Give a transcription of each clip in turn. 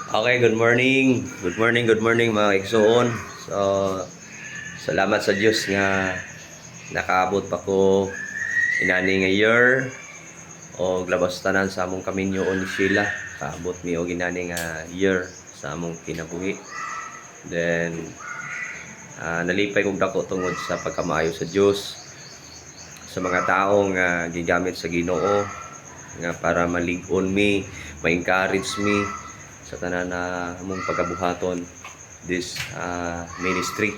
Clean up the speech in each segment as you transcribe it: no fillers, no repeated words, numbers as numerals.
Okay, good morning. Good morning, good morning mga igsoon. So, salamat sa Diyos nga nakaabot pa ko inani nga year o labas tanan sa among kaminyo ni Sheila. Kaabot mi og inani nga year sa among kinabuhi. Then nalipay kog dako tungod sa pagkamaayo sa Diyos sa mga taong gigamit sa Ginoo nga para malig-on mi, ma-encourage mi sa tanan na among pagabuhaton this ministry.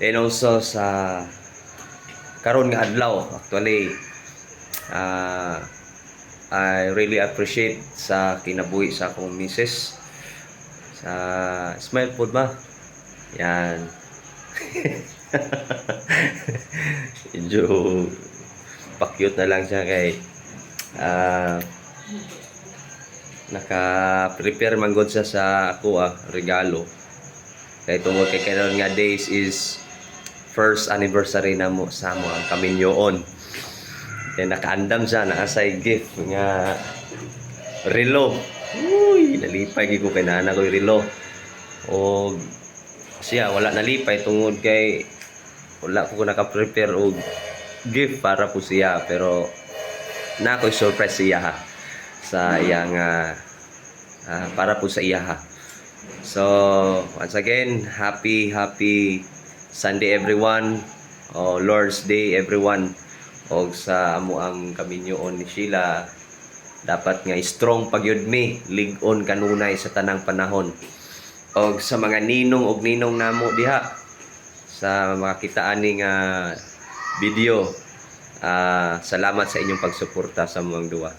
And also sa karon nga adlaw, actually I really appreciate sa kinabuhi sa akong misis sa smile food ba yan. Medyo pa-cute na lang siya kay naka-prepare man gud siya sa ako regalo kay tungod kay karon nga days is first anniversary na mo sa mo ang kaminyoon. Then nakaandam siya na asay gift nga relo. Uy, nalipay gid ko kay nana ko relo. O siya wala nalipay tungod kay wala ko naka-prepare og gift para po siya, pero na ako surprise siya sa iyang para po sa iya. So once again, happy Sunday everyone, o Lord's Day everyone. Og sa amo ang kaminyoon ni Sheila, dapat nga strong pagyud mi, lig-on kanunay sa tanang panahon. Og sa mga ninong og ninong namo diha sa makitaan ning video, salamat sa inyong pagsuporta sa mga duwa.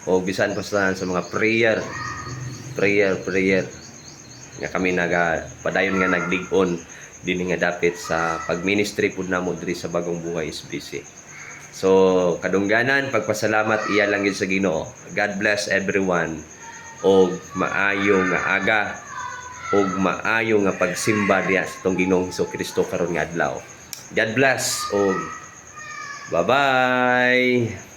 O bisan pa sa mga prayer nga kami padayon nga naglig-on dinhi nga dapit sa pagministry pud namo diri sa Bagong Buhay SBC. So kadungganan pagpasalamat iya lang gyud sa Ginoo. God bless everyone og maayo nga aga og maayo nga pagsimba diha sa tong Ginoong Hesukristo karon nga adlaw. God bless og bye-bye.